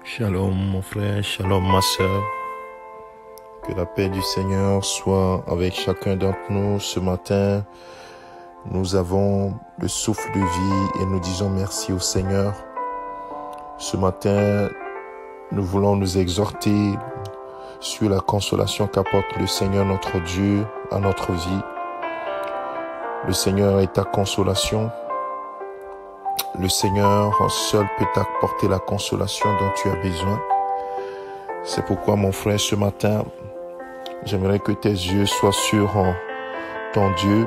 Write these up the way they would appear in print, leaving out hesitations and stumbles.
Shalom mon frère, shalom ma sœur. Que la paix du Seigneur soit avec chacun d'entre nous. Ce matin, nous avons le souffle de vie et nous disons merci au Seigneur. Ce matin, nous voulons nous exhorter sur la consolation qu'apporte le Seigneur notre Dieu à notre vie. Le Seigneur est ta consolation. Le Seigneur seul peut t'apporter la consolation dont tu as besoin. C'est pourquoi, mon frère, ce matin, j'aimerais que tes yeux soient sur ton Dieu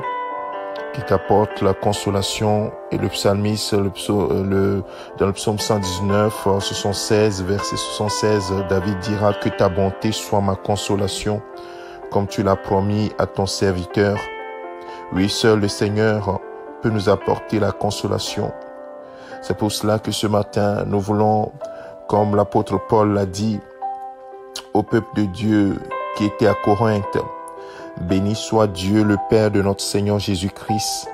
qui t'apporte la consolation. Et le psalmiste, dans le psaume 119, 76, verset 76, David dira que ta bonté soit ma consolation, comme tu l'as promis à ton serviteur. Oui, seul le Seigneur peut nous apporter la consolation. C'est pour cela que ce matin, nous voulons, comme l'apôtre Paul l'a dit au peuple de Dieu qui était à Corinthe, béni soit Dieu, le Père de notre Seigneur Jésus-Christ,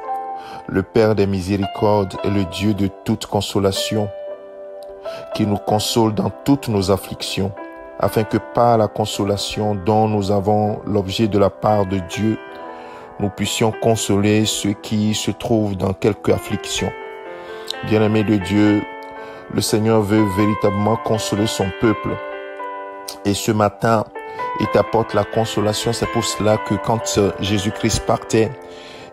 le Père des miséricordes et le Dieu de toute consolation, qui nous console dans toutes nos afflictions, afin que par la consolation dont nous avons l'objet de la part de Dieu, nous puissions consoler ceux qui se trouvent dans quelque affliction. Bien-aimé de Dieu, le Seigneur veut véritablement consoler son peuple. Et ce matin, il t'apporte la consolation. C'est pour cela que quand Jésus-Christ partait,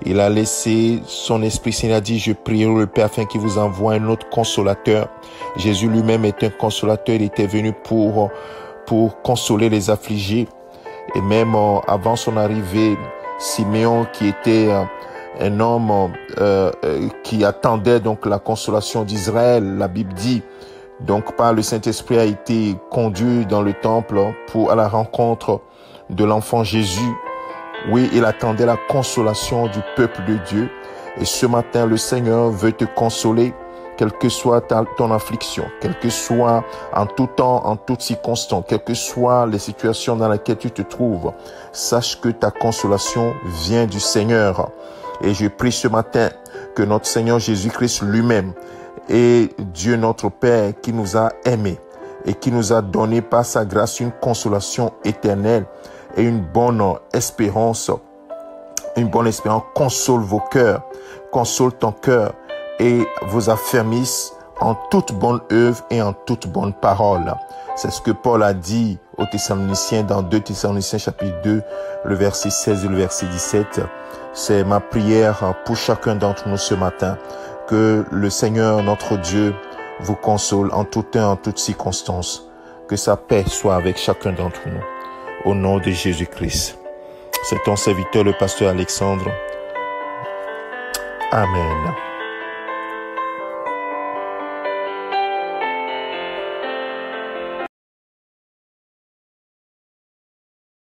il a laissé son Esprit Saint. Il a dit, je prierai le Père afin qu'il vous envoie un autre consolateur. Jésus lui-même est un consolateur. Il était venu pour consoler les affligés. Et même avant son arrivée, Siméon, qui était un homme qui attendait donc la consolation d'Israël, la Bible dit, donc par le Saint-Esprit a été conduit dans le temple à la rencontre de l'enfant Jésus. Oui, il attendait la consolation du peuple de Dieu. Et ce matin, le Seigneur veut te consoler, quelle que soit ton affliction, quel que soit en tout temps, en toutes circonstances, quelles que soient les situations dans lesquelles tu te trouves. Sache que ta consolation vient du Seigneur. Et je prie ce matin que notre Seigneur Jésus-Christ lui-même et Dieu notre Père qui nous a aimés et qui nous a donné par sa grâce une consolation éternelle et une bonne espérance console vos cœurs, console ton cœur et vous affermisse en toute bonne œuvre et en toute bonne parole. C'est ce que Paul a dit aux Thessaloniciens dans 2 Thessaloniciens chapitre 2, le verset 16 et le verset 17. C'est ma prière pour chacun d'entre nous ce matin, que le Seigneur, notre Dieu, vous console en tout temps, en toutes circonstances. Que sa paix soit avec chacun d'entre nous. Au nom de Jésus-Christ. C'est ton serviteur, le pasteur Alexandre. Amen.